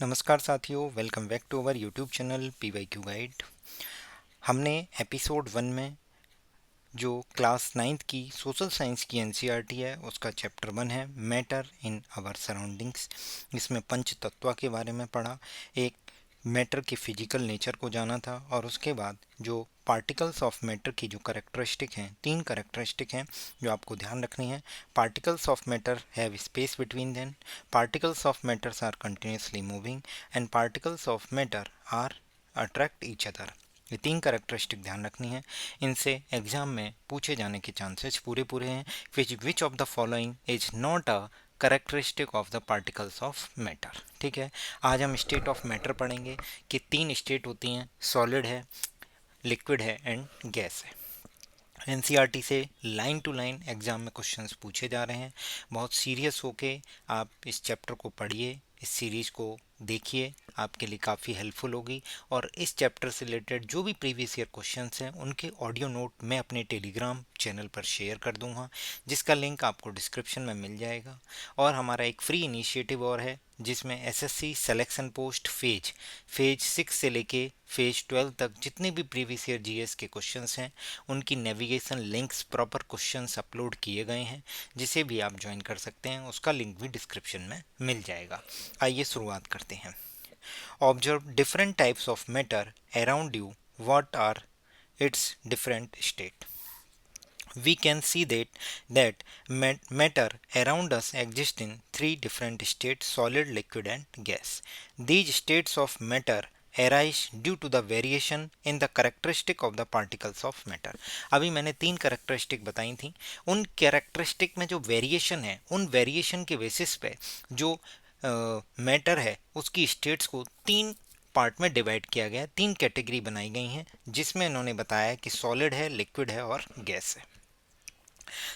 नमस्कार साथियों, welcome back to our YouTube channel PYQ guide. हमने एपिसोड 1 में जो क्लास 9th की सोशल साइंस की एनसीईआरटी है उसका चैप्टर 1 है मैटर इन आवर सराउंडिंग्स। इसमें पंच तत्व के बारे में पढ़ा, एक मैटर के फिजिकल नेचर को जाना था और उसके बाद जो पार्टिकल्स ऑफ मैटर की जो करेक्टरिस्टिक हैं, 3 करेक्टरिस्टिक हैं जो आपको ध्यान रखनी है। Particles of matter have space between them, particles of matters are continuously moving and particles of matter are attract each other. ये 3 करेक्टरिस्टिक ध्यान रखनी है, इनसे एग्जाम में पूछे जाने के चांसेस पूरे पूरे हैं। Which of the following is not a characteristic of the particles of matter. ठीक है, आज हम स्टेट ऑफ मैटर पढ़ेंगे कि 3 स्टेट होती हैं, सॉलिड है, लिक्विड है एंड गैस है। एनसीईआरटी से लाइन टू लाइन एग्जाम में क्वेश्चंस पूछे जा रहे हैं। बहुत सीरियस होके आप इस चैप्टर को पढ़िए, इस सीरीज़ को देखिए, आपके लिए काफ़ी हेल्पफुल होगी। और इस चैप्टर से रिलेटेड जो भी प्रीवियस ईयर क्वेश्चंस हैं उनके ऑडियो नोट मैं अपने टेलीग्राम चैनल पर शेयर कर दूंगा, जिसका लिंक आपको डिस्क्रिप्शन में मिल जाएगा। और हमारा एक फ्री इनिशिएटिव और है जिसमें एसएससी सिलेक्शन पोस्ट फेज 6 से लेके फेज 12 तक जितने भी प्रीवियस ईयर जीएस के क्वेश्चंस हैं उनकी navigation links, proper questions upload किए गए हैं, जिसे भी आप ज्वाइन कर सकते हैं। उसका लिंक भी डिस्क्रिप्शन में मिल जाएगा। आइए शुरुआत करते हैं। Observe different types of matter around you, what are its different state. We can see that matter around us exists in 3 different states: solid, liquid and gas. These states of matter arise due to the variation in the characteristic of the particles of matter. अभी मैंने 3 characteristic बताई थी। उन characteristic में जो variation है, उन variation के बेसिस पे जो मैटर है उसकी स्टेट्स को 3 पार्ट में डिवाइड किया गया है, 3 कैटेगरी बनाई गई हैं, जिसमें इन्होंने बताया कि सॉलिड है, लिक्विड है और गैस है।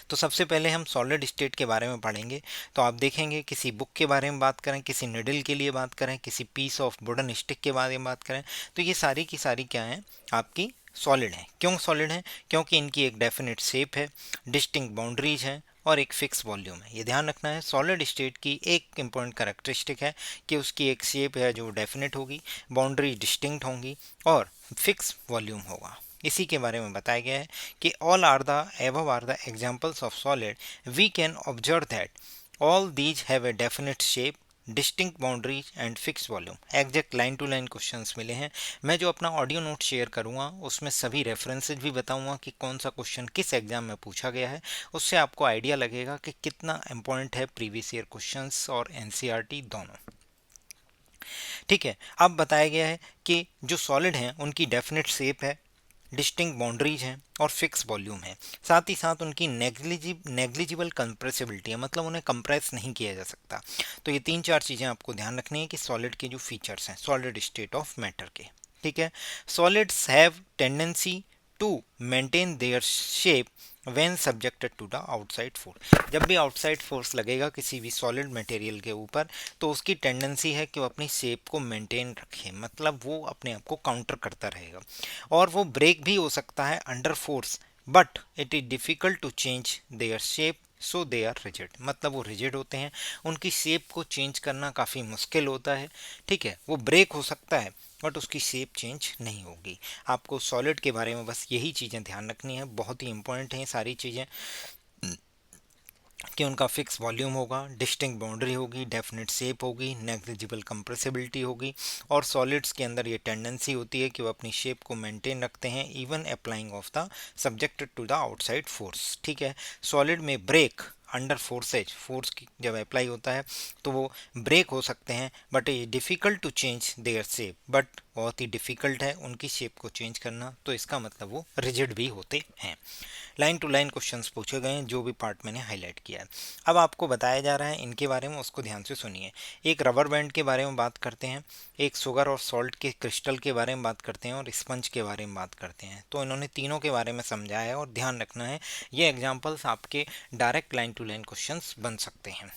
तो सबसे पहले हम सॉलिड स्टेट के बारे में पढ़ेंगे। तो आप देखेंगे, किसी बुक के बारे में बात करें, किसी निडल के लिए बात करें, किसी पीस ऑफ वुडन स्टिक के बारे में बात करें, तो ये सारी की सारी क्या हैं, आपकी सॉलिड हैं। क्यों सॉलिड हैं? क्योंकि इनकी एक डेफिनेट शेप है, डिस्टिंक्ट बाउंड्रीज हैं और एक फिक्स वॉल्यूम है। ये ध्यान रखना है। सॉलिड स्टेट की एक इंपॉर्टेंट कैरेक्टरिस्टिक है कि उसकी एक शेप है जो डेफिनेट होगी, बाउंड्री डिस्टिंक्ट होंगी और फिक्स वॉल्यूम होगा। इसी के बारे में बताया गया है कि all are the above are the examples of solid. We can observe that all these have a definite shape, distinct boundaries and fix volume. Exact line to line questions मिले हैं। मैं जो अपना ऑडियो नोट शेयर करूंगा उसमें सभी references भी बताऊंगा कि कौन सा क्वेश्चन किस एग्जाम में पूछा गया है। उससे आपको आइडिया लगेगा कि कितना इंपॉर्टेंट है प्रीवियस ईयर क्वेश्चंस और एनसीईआरटी दोनों। ठीक है, अब बताया गया है कि जो सॉलिड हैं उनकी डेफिनेट शेप है, डिस्टिंक्ट बाउंड्रीज हैं और फिक्स वॉल्यूम है। साथ ही साथ उनकी नेग्लिजिबल कंप्रेसिबिलिटी है, मतलब उन्हें कंप्रेस नहीं किया जा सकता। तो ये 3-4 चीज़ें आपको ध्यान रखनी है कि सॉलिड के जो फीचर्स हैं सॉलिड स्टेट ऑफ मैटर के। ठीक है, solids have tendency to maintain their shape when subjected to the outside force. जब भी आउटसाइड फोर्स लगेगा किसी भी सॉलिड मटेरियल के ऊपर तो उसकी टेंडेंसी है कि वो अपनी शेप को मेंटेन रखे, मतलब वो अपने आप को काउंटर करता रहेगा। और वो ब्रेक भी हो सकता है under force, but it is difficult to change their shape so they are rigid. मतलब वो रिजिड होते हैं, उनकी शेप को चेंज करना काफ़ी मुश्किल होता है। ठीक है, वो ब्रेक हो सकता है बट उसकी शेप चेंज नहीं होगी। आपको सॉलिड के बारे में बस यही चीज़ें ध्यान रखनी है, बहुत ही इंपॉर्टेंट हैं सारी चीज़ें, कि उनका फिक्स वॉल्यूम होगा, डिस्टिंक्ट बाउंड्री होगी, डेफिनेट शेप होगी, नेग्लिजिबल कंप्रेसिबिलिटी होगी और सॉलिड्स के अंदर ये टेंडेंसी होती है कि वो अपनी शेप को मेंटेन रखते हैं even applying of the subjected to the outside force. ठीक है, सॉलिड में ब्रेक अंडर फोर्सेज, फोर्स की जब अप्लाई होता है तो वो ब्रेक हो सकते हैं, बट ये difficult to change their shape, but बहुत ही डिफ़िकल्ट है उनकी शेप को चेंज करना, तो इसका मतलब वो रिजिड भी होते हैं। लाइन टू लाइन क्वेश्चंस पूछे गए हैं जो भी पार्ट मैंने हाईलाइट किया है। अब आपको बताया जा रहा है इनके बारे में, उसको ध्यान से सुनिए। एक रबर बैंड के बारे में बात करते हैं, एक शुगर और सॉल्ट के क्रिस्टल के बारे में बात करते हैं और स्पंज के बारे में बात करते हैं। तो इन्होंने तीनों के बारे में समझाया है और ध्यान रखना है ये एग्जाम्पल्स आपके direct line to line questions बन सकते हैं।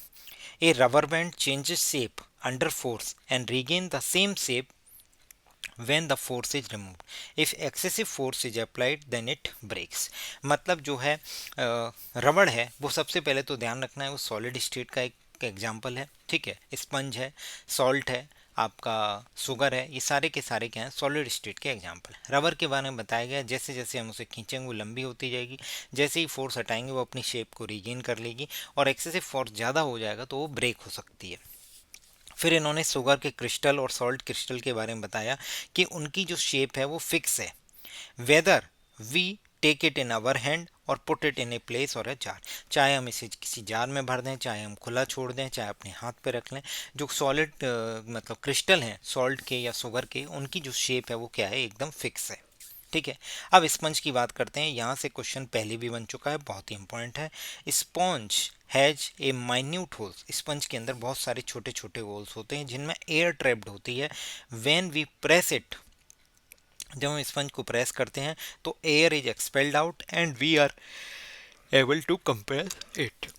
A rubber band changes shape under force and regain the same shape when the force is removed. If excessive force is applied then it breaks. मतलब जो है रबड़ है वो सबसे पहले तो ध्यान रखना है वो सॉलिड स्टेट का एक एग्जाम्पल है। ठीक है, स्पंज है, सॉल्ट है, आपका शुगर है, ये सारे के सारे क्या हैं, सॉलिड स्टेट के एग्जांपल। रबर के बारे में बताया गया जैसे जैसे हम उसे खींचेंगे वो लंबी होती जाएगी, जैसे ही फोर्स हटाएंगे वो अपनी शेप को रिगेन कर लेगी, और एक्सेसिव फोर्स ज़्यादा हो जाएगा तो वो ब्रेक हो सकती है। फिर इन्होंने शुगर के क्रिस्टल और सॉल्ट क्रिस्टल के बारे में बताया कि उनकी जो शेप है वो फिक्स है, whether we take it in our hand or put it in a place or a jar. चाहे हम इसे किसी जार में भर दें, चाहे हम खुला छोड़ दें, चाहे अपने हाथ पे रख लें, जो सॉलिड मतलब क्रिस्टल हैं सॉल्ट के या शुगर के, उनकी जो शेप है वो क्या है, एकदम फिक्स है। ठीक है। अब स्पंज की बात करते हैं। यहाँ से क्वेश्चन पहले भी बन चुका है, बहुत ही इंपॉर्टेंट है। Sponge has a minute holes, sponge के अंदर बहुत सारे छोटे छोटे होल्स होते हैं जिनमें एयर ट्रैप्ड होती है। व्हेन वी प्रेस इट, जब हम स्पंज को प्रेस करते हैं तो air is expelled out and we are able to compress it.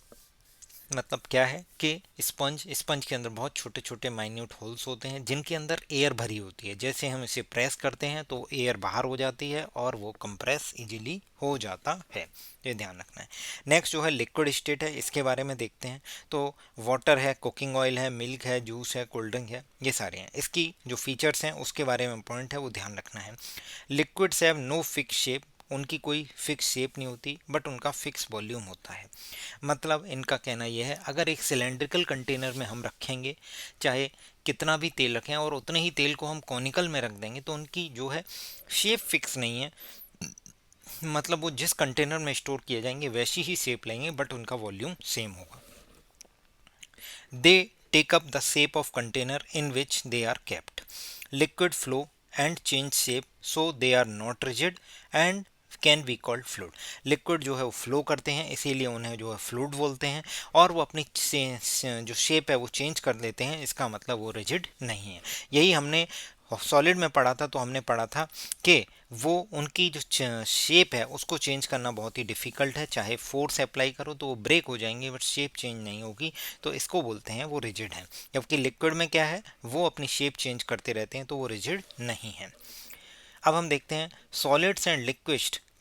मतलब क्या है कि स्पंज स्पंज के अंदर बहुत छोटे छोटे माइन्यूट होल्स होते हैं जिनके अंदर एयर भरी होती है। जैसे हम इसे प्रेस करते हैं तो एयर बाहर हो जाती है और वो कंप्रेस इजीली हो जाता है, ये ध्यान रखना है। नेक्स्ट जो है लिक्विड स्टेट है, इसके बारे में देखते हैं। तो वाटर है, कुकिंग ऑयल है, मिल्क है, जूस है, कोल्ड ड्रिंक है, ये सारे हैं। इसकी जो फीचर्स हैं उसके बारे में पॉइंट है वो ध्यान रखना है। Liquids have no fix shape, उनकी कोई फिक्स शेप नहीं होती, बट उनका फिक्स वॉल्यूम होता है। मतलब इनका कहना यह है, अगर एक सिलेंड्रिकल कंटेनर में हम रखेंगे, चाहे कितना भी तेल रखें और उतने ही तेल को हम कॉनिकल में रख देंगे, तो उनकी जो है शेप फिक्स नहीं है। मतलब वो जिस कंटेनर में स्टोर किए जाएंगे वैसी ही शेप लेंगे, बट उनका वॉल्यूम सेम होगा। They take up the shape of container in which they are kept. Liquid flow and change shape, so they are not rigid and can be called fluid. Liquid जो है वो flow करते हैं, इसीलिए उन्हें जो है फ्लूइड बोलते हैं, और वो अपनी जो शेप है वो चेंज कर लेते हैं, इसका मतलब वो रिजिड नहीं है। यही हमने सॉलिड में पढ़ा था। तो हमने पढ़ा था कि वो उनकी जो शेप है उसको चेंज करना बहुत ही डिफ़िकल्ट है, चाहे फोर्स अप्लाई करो तो वो ब्रेक हो जाएंगे, बट शेप चेंज नहीं होगी, तो इसको बोलते हैं वो रिजिड है। जबकि लिक्विड में क्या है, वो अपनी शेप चेंज करते रहते हैं, तो वो रिजिड नहीं है। अब हम देखते हैं solids and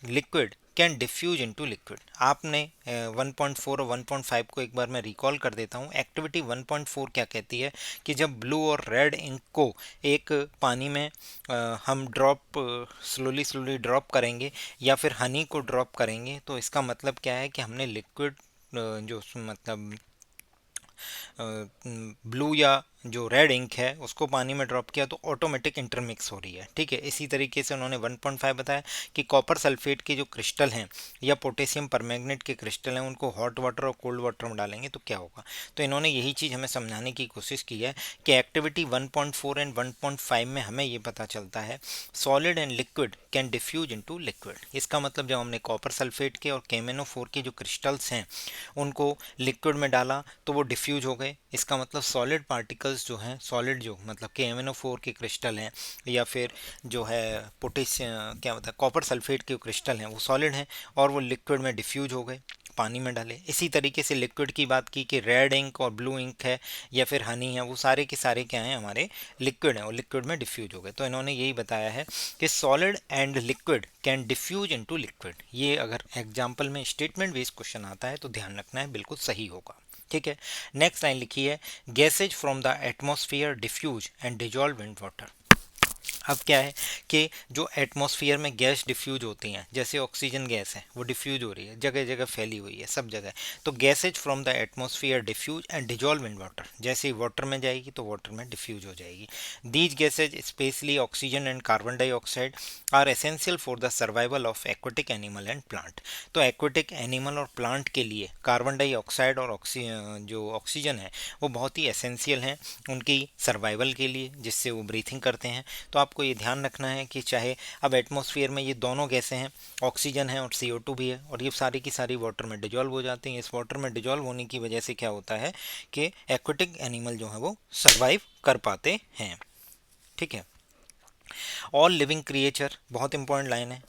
liquid can diffuse into liquid. आपने 1.4 और 1.5 को एक बार मैं रिकॉल कर देता हूँ। एक्टिविटी 1.4 क्या कहती है कि जब ब्लू और रेड इंक को एक पानी में हम स्लोली स्लोली ड्रॉप करेंगे या फिर हनी को ड्रॉप करेंगे, तो इसका मतलब क्या है कि हमने लिक्विड जो मतलब ब्लू या जो रेड इंक है उसको पानी में ड्रॉप किया तो ऑटोमेटिक इंटरमिक्स हो रही है। ठीक है। इसी तरीके से उन्होंने 1.5 बताया कि कॉपर सल्फेट के जो क्रिस्टल हैं या पोटेशियम परमैंगनेट के क्रिस्टल हैं, उनको हॉट वाटर और कोल्ड वाटर में डालेंगे तो क्या होगा। तो इन्होंने यही चीज़ हमें समझाने की कोशिश की है कि एक्टिविटी 1.4 एंड 1.5 में हमें ये पता चलता है solid and liquid can diffuse into liquid. इसका मतलब जब हमने कॉपर सल्फेट के और KMnO4 के जो क्रिस्टल्स हैं उनको लिक्विड में डाला तो वो डिफ्यूज हो गए। इसका मतलब सॉलिड पार्टिकल्स जो हैं, सॉलिड जो मतलब KMnO4 के क्रिस्टल हैं या फिर जो है पोटेशियम क्या होता है कॉपर सल्फेट के क्रिस्टल हैं, वो सॉलिड हैं और वो लिक्विड में डिफ्यूज हो गए, पानी में डाले। इसी तरीके से लिक्विड की बात की कि रेड इंक और ब्लू इंक है या फिर हनी है, वो सारे के सारे क्या हैं, हमारे लिक्विड हैं और लिक्विड में डिफ्यूज हो गए। तो इन्होंने यही बताया है कि solid and liquid can diffuse into liquid. ये अगर एग्जाम्पल में स्टेटमेंट बेस्ड क्वेश्चन आता है तो ध्यान रखना है, बिल्कुल सही होगा। ठीक है। नेक्स्ट लाइन लिखी है, gases from the atmosphere diffuse and dissolve in water. अब क्या है कि जो एटमॉस्फेयर में गैस डिफ्यूज होती हैं, जैसे ऑक्सीजन गैस है वो डिफ्यूज हो रही है, जगह जगह फैली हुई है, सब जगह। तो gases from the atmosphere diffuse and dissolve in water, जैसे ही वाटर में जाएगी तो वाटर में डिफ्यूज हो जाएगी। These gases specially oxygen and carbon dioxide are essential for the survival of aquatic animal and plant. तो एक्वेटिक एनिमल और प्लांट के लिए कार्बन डाइऑक्साइड और जो ऑक्सीजन है वो बहुत ही एसेंशियल हैं उनकी सर्वाइवल के लिए, जिससे वो ब्रीथिंग करते हैं। तो आपको ये ध्यान रखना है कि चाहे अब एटमॉस्फेयर में ये दोनों गैसें हैं, ऑक्सीजन है और CO2 भी है, और ये सारी की सारी वाटर में डिजॉल्व हो जाती हैं। इस वाटर में डिजॉल्व होने की वजह से क्या होता है कि एक्वेटिक एनिमल जो है वो सर्वाइव कर पाते हैं। ठीक है। ऑल लिविंग क्रिएचर, बहुत इंपॉर्टेंट लाइन है,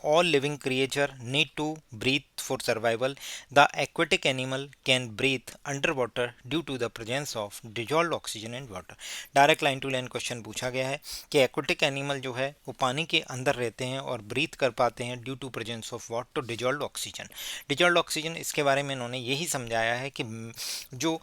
all living creature need to breathe for survival. The aquatic animal can breathe underwater due to the presence of dissolved oxygen in water. Direct line to line question पूछा गया है कि aquatic animal जो है वो पानी के अंदर रहते हैं और ब्रीथ कर पाते हैं due to presence of water, तो डिजॉल्व्ड ऑक्सीजन। डिजॉल्व्ड ऑक्सीजन, इसके बारे में इन्होंने यही समझाया है कि जो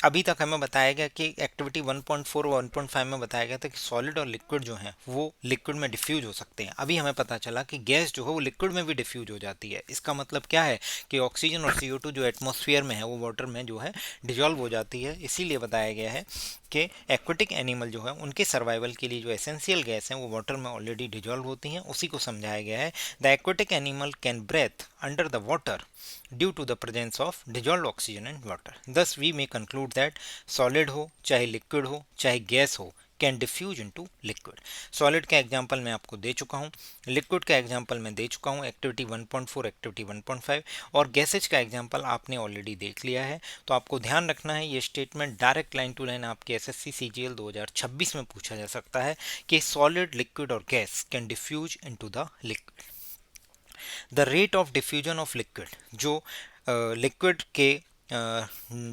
अभी तक हमें बताया गया कि एक्टिविटी 1.4 और 1.5 में बताया गया था कि सॉलिड और लिक्विड जो हैं वो लिक्विड में डिफ्यूज हो सकते हैं। अभी हमें पता चला कि गैस जो है वो लिक्विड में भी डिफ्यूज हो जाती है। इसका मतलब क्या है कि ऑक्सीजन और CO2 जो एटमॉस्फेयर में है वो वाटर में जो है डिजॉल्व हो जाती है। इसीलिए बताया गया है कि एक्वेटिक एनिमल जो है उनके सर्वाइवल के लिए जो एसेंशियल गैस हैं वो वाटर में ऑलरेडी डिजॉल्व होती हैं। उसी को समझाया गया है। The aquatic animal can breathe under the water due to the presence of dissolved oxygen and water. Thus we may conclude that solid हो चाहे लिक्विड हो चाहे गैस हो can diffuse into liquid. Solid का एग्जांपल मैं आपको दे चुका हूँ, लिक्विड का एग्जांपल मैं दे चुका हूँ एक्टिविटी 1.4 एक्टिविटी 1.5, और गैसेज का एग्जांपल आपने ऑलरेडी देख लिया है। तो आपको ध्यान रखना है ये statement direct line to line आपके SSC CGL 2026 में पूछा जा सकता है कि सॉलिड लिक्विड और gas can diffuse into the liquid. The rate of diffusion of liquid, जो लिक्विड के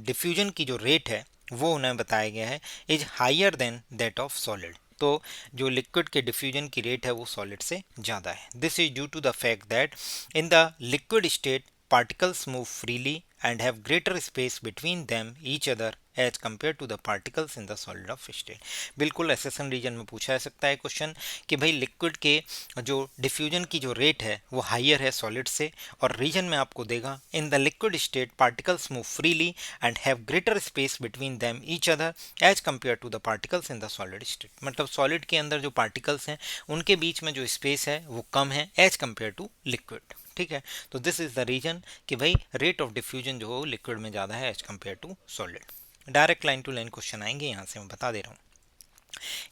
डिफ्यूजन की जो रेट है वो उन्हें बताया गया है, is higher than that of solid. तो जो लिक्विड के डिफ्यूजन की रेट है वो सॉलिड से ज़्यादा है। This is due to the fact that in the liquid state particles move freely and have greater space between them each other as compared to the particles in the solid of state। बिल्कुल एसेसन reason में पूछा जा सकता है question कि भाई liquid के जो डिफ्यूजन की जो रेट है वो हाइयर है सॉलिड से, और रीजन में आपको देगा in the liquid state particles move freely and have greater space between them each other as compare to the particles in the solid state. मतलब सॉलिड के अंदर जो पार्टिकल्स हैं उनके बीच में जो स्पेस है वो कम है एज कम्पेयर टू लिक्विड। ठीक है, तो दिस इज द रीजन कि भाई रेट ऑफ डिफ्यूजन जो है लिक्विड में ज़्यादा है as compare to solid. Direct line to line question आएंगे, यहाँ से मैं बता दे रहा हूँ।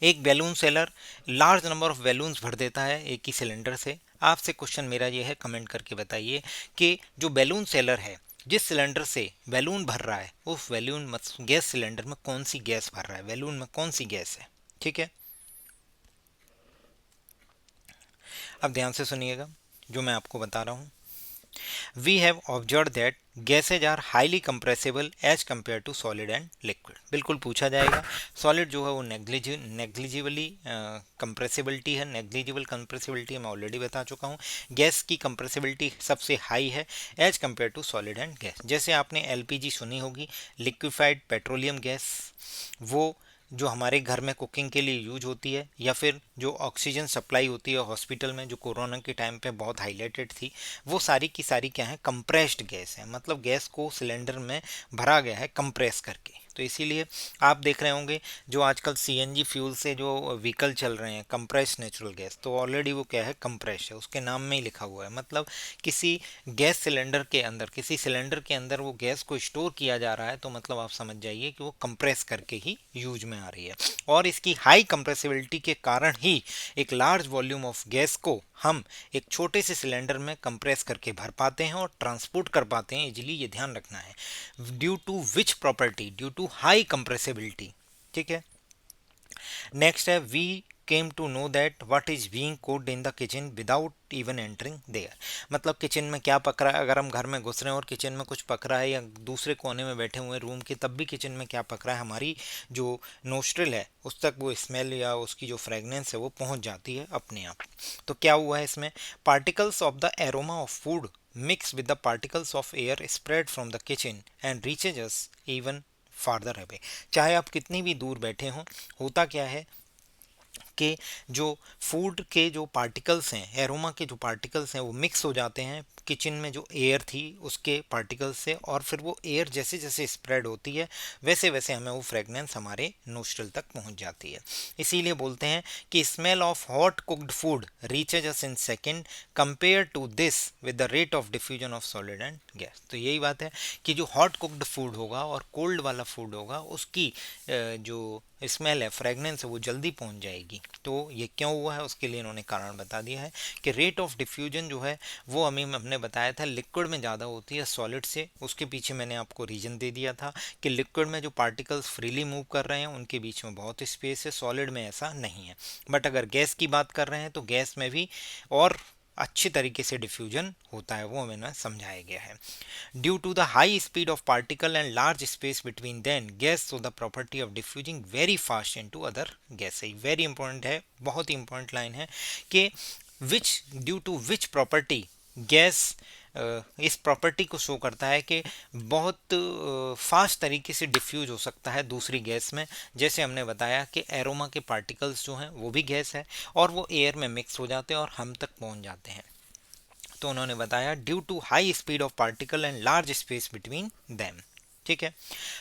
एक balloon seller large number of balloons भर देता है एक ही सिलेंडर से। आपसे क्वेश्चन मेरा ये है, कमेंट करके बताइए कि जो बैलून सेलर है जिस सिलेंडर से बैलून भर रहा है उस बैलून गैस सिलेंडर में कौन सी गैस भर रहा है, बैलून में कौन सी गैस है। ठीक है, अब ध्यान से सुनिएगा जो मैं आपको बता रहा हूँ। We have observed that gases are highly compressible as compared to solid and liquid। बिल्कुल पूछा जाएगा। सॉलिड जो है वो नेग्लिजिबली कंप्रेसिबिलिटी है, नेग्लिजिबल कंप्रेसिबिलिटी मैं ऑलरेडी बता चुका हूँ। गैस की कंप्रेसिबिलिटी सबसे हाई है as compare to solid and gas. जैसे आपने LPG सुनी होगी, लिक्विफाइड पेट्रोलियम गैस, वो जो हमारे घर में कुकिंग के लिए यूज होती है, या फिर जो ऑक्सीजन सप्लाई होती है हॉस्पिटल में जो कोरोना के टाइम पे बहुत हाईलाइटेड थी, वो सारी की सारी क्या है, कंप्रेस्ड गैस है। मतलब गैस को सिलेंडर में भरा गया है कंप्रेस करके। तो इसीलिए आप देख रहे होंगे जो आजकल CNG फ्यूल से जो व्हीकल चल रहे हैं कंप्रेस नेचुरल गैस, तो ऑलरेडी वो क्या है, कंप्रेस है, उसके नाम में ही लिखा हुआ है। मतलब किसी गैस सिलेंडर के अंदर, किसी सिलेंडर के अंदर वो गैस को स्टोर किया जा रहा है, तो मतलब आप समझ जाइए कि वो कंप्रेस करके ही यूज में आ रही है। और इसकी हाई कंप्रेसिबिलिटी के कारण ही एक लार्ज वॉल्यूम ऑफ गैस को हम एक छोटे से सिलेंडर में कंप्रेस करके भर पाते हैं और ट्रांसपोर्ट कर पाते हैं इजीली। ये ध्यान रखना है, due to which property, due to high compressibility. ठीक है, नेक्स्ट है we came to know that what is being cooked in the kitchen without even entering there. मतलब किचन में क्या पक रहा है, अगर हम घर में घुस रहे हैं और किचन में कुछ पक रहा है, या दूसरे कोने में बैठे हुए रूम के, तब भी किचन में क्या पक रहा है, हमारी जो नोस्ट्रिल है उस तक वो स्मेल या उसकी जो फ्रेगनेंस है वो पहुंच जाती है अपने आप। तो क्या हुआ है इसमें, particles of the aroma of food mix with the particles of air spread from the kitchen and reaches us even farther away. चाहे आप कितनी भी दूर बैठे हों, होता क्या है कि जो फूड के जो पार्टिकल्स हैं, एरोमा के जो पार्टिकल्स हैं वो मिक्स हो जाते हैं किचन में जो एयर थी उसके पार्टिकल्स से, और फिर वो एयर जैसे जैसे स्प्रेड होती है वैसे वैसे हमें वो फ्रेगनेंस हमारे नोस्ट्रल तक पहुंच जाती है। इसीलिए बोलते हैं कि smell of hot cooked food reaches us in second compare to this with the rate of diffusion of solid and gas. तो यही बात है कि जो हॉट कुक्ड फूड होगा और कोल्ड वाला फूड होगा उसकी जो स्मेल है, फ्रेगनेंस है, वो जल्दी पहुंच जाएगी। तो ये क्यों हुआ है उसके लिए इन्होंने कारण बता दिया है कि रेट ऑफ डिफ्यूजन जो है वो हमें हमने बताया था लिक्विड में ज़्यादा होती है सॉलिड से। उसके पीछे मैंने आपको रीजन दे दिया था कि लिक्विड में जो पार्टिकल्स फ्रीली मूव कर रहे हैं उनके बीच में बहुत स्पेस है, सॉलिड में ऐसा नहीं है। बट अगर गैस की बात कर रहे हैं तो गैस में भी और अच्छी तरीके से डिफ्यूजन होता है, वो हमें समझाया गया है। Due to the high speed of particle and large space between then gas so the property of diffusing very fast into other gas. Very important है, बहुत ही इंपॉर्टेंट लाइन है कि which due to which property gas इस property को show करता है कि बहुत फास्ट तरीके से डिफ्यूज हो सकता है दूसरी गैस में। जैसे हमने बताया कि एरोमा के पार्टिकल्स जो हैं वो भी गैस है और वो एयर में मिक्स हो जाते हैं और हम तक पहुंच जाते हैं। तो उन्होंने बताया due to high speed of particle and large space between them. ठीक है,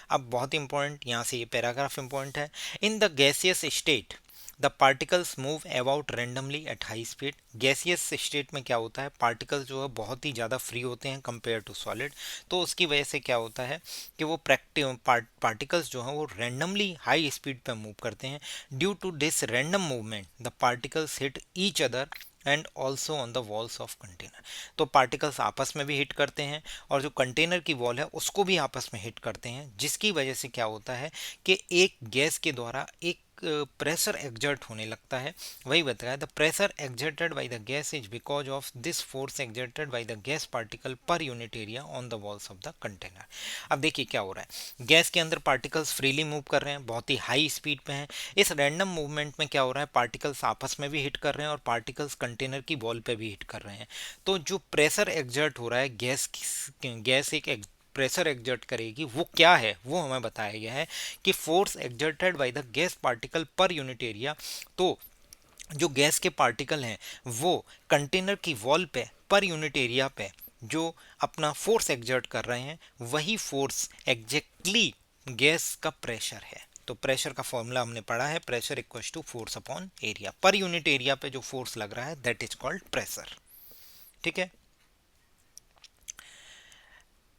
अब बहुत इंपॉर्टेंट यहाँ से ये पैराग्राफ इंपॉर्टेंट है। In the gaseous state the particles move about randomly at high speed. Gaseous state में क्या होता है, पार्टिकल्स जो है बहुत ही ज़्यादा फ्री होते हैं कंपेयर टू सॉलिड। तो उसकी वजह से क्या होता है कि वो पार्टिकल्स जो हैं वो रेंडमली हाई स्पीड पे मूव करते हैं। Due to this random movement the particles hit each other and also on the walls of container. तो पार्टिकल्स आपस में भी हिट करते हैं और जो कंटेनर की वॉल है उसको भी आपस में हिट करते हैं, जिसकी वजह से क्या होता है कि एक गैस के द्वारा एक प्रेशर एग्जर्ट होने लगता है। वही बताया, the pressure exerted by the gas is because of this force exerted by the gas particle पर unit area on the walls of the container. अब देखिए क्या हो रहा है, गैस के अंदर पार्टिकल्स फ्रीली मूव कर रहे हैं, बहुत ही हाई स्पीड पे हैं। इस रैंडम मूवमेंट में क्या हो रहा है, पार्टिकल्स आपस में भी हिट कर रहे हैं और पार्टिकल्स कंटेनर की वॉल पे भी हिट कर रहे हैं। तो जो प्रेशर एग्जर्ट हो रहा है गैस एक प्रेशर एग्जर्ट करेगी, वो क्या है वो हमें बताया गया है कि force exerted by the gas particle पर यूनिट एरिया। तो जो गैस के पार्टिकल हैं वो कंटेनर की वॉल पे पर यूनिट एरिया पे जो अपना फोर्स एग्जर्ट कर रहे हैं, वही फोर्स एग्जैक्टली गैस का प्रेशर है। तो प्रेशर का फॉर्मूला हमने पढ़ा है, pressure equals to force upon area. पर यूनिट एरिया पे जो फोर्स लग रहा है दैट इज कॉल्ड प्रेशर। ठीक है,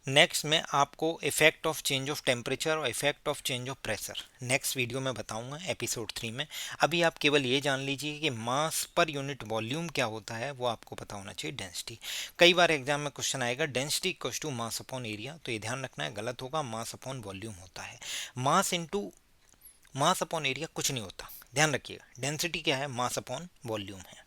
नेक्स्ट मैं आपको effect of change of temperature और effect of change of pressure next video में बताऊंगा एपिसोड 3 में। अभी आप केवल ये जान लीजिए कि मास पर यूनिट वॉल्यूम क्या होता है, वो आपको पता होना चाहिए। डेंसिटी, कई बार एग्जाम में क्वेश्चन आएगा density equals to mass upon area, तो ये ध्यान रखना है, गलत होगा। मास अपॉन वॉल्यूम होता है। Mass into mass upon area कुछ नहीं होता, ध्यान रखिएगा। डेंसिटी क्या है, मास अपॉन वॉल्यूम है।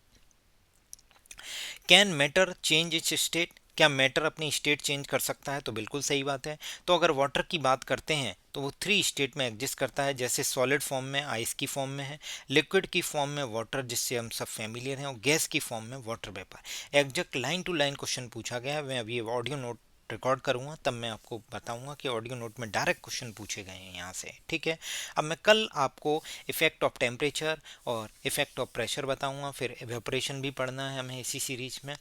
Can matter change it's state, क्या मैटर अपनी स्टेट चेंज कर सकता है, तो बिल्कुल सही बात है। तो अगर वाटर की बात करते हैं तो वो 3 स्टेट में एग्जिस्ट करता है, जैसे सॉलिड फॉर्म में, आइस की फॉर्म में है, लिक्विड की फॉर्म में वाटर जिससे हम सब फैमिलियर हैं, और गैस की फॉर्म में water vapour. Exact line to line question पूछा गया है। मैं अभी ऑडियो नोट रिकॉर्ड करूंगा तब मैं आपको बताऊंगा कि ऑडियो नोट में डायरेक्ट क्वेश्चन पूछे गए हैं यहाँ से। ठीक है, अब मैं कल आपको इफेक्ट ऑफ टेम्परेचर और इफेक्ट ऑफ प्रेशर बताऊंगा, फिर एवेपोरेशन भी पढ़ना है हमें इसी सीरीज में।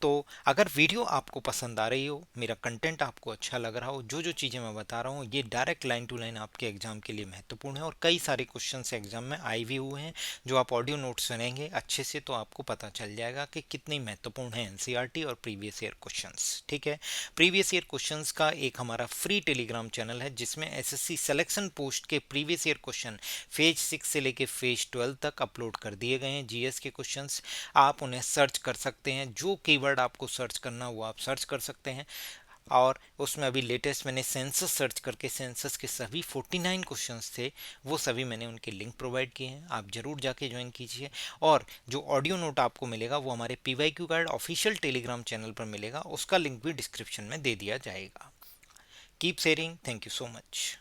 तो अगर वीडियो आपको पसंद आ रही हो, मेरा कंटेंट आपको अच्छा लग रहा हो, जो जो चीज़ें मैं बता रहा हूँ ये डायरेक्ट लाइन टू लाइन आपके एग्जाम के लिए महत्वपूर्ण है और कई सारे क्वेश्चन एग्जाम में आए भी हुए हैं, जो आप ऑडियो नोट सुनेंगे अच्छे से तो आपको पता चल जाएगा कि कितनी महत्वपूर्ण है एनसीईआरटी और प्रीवियस ईयर क्वेश्चंस। ठीक है, प्रीवियस ईयर क्वेश्चंस का एक हमारा फ्री टेलीग्राम चैनल है जिसमें एसएससी सिलेक्शन पोस्ट के प्रीवियस ईयर क्वेश्चन फेज 6 से लेके फेज 12 तक अपलोड कर दिए गए हैं। जीएस के क्वेश्चंस आप उन्हें सर्च कर सकते हैं, जो कीवर्ड आपको सर्च करना वो आप सर्च कर सकते हैं। और उसमें अभी लेटेस्ट मैंने सेंसस सर्च करके सेंसस के सभी 49 क्वेश्चंस थे, वो सभी मैंने उनके लिंक प्रोवाइड किए हैं, आप जरूर जाके ज्वाइन कीजिए। और जो ऑडियो नोट आपको मिलेगा वो हमारे PYQ guide official Telegram channel पर मिलेगा, उसका लिंक भी डिस्क्रिप्शन में दे दिया जाएगा। Keep sharing, thank you so much.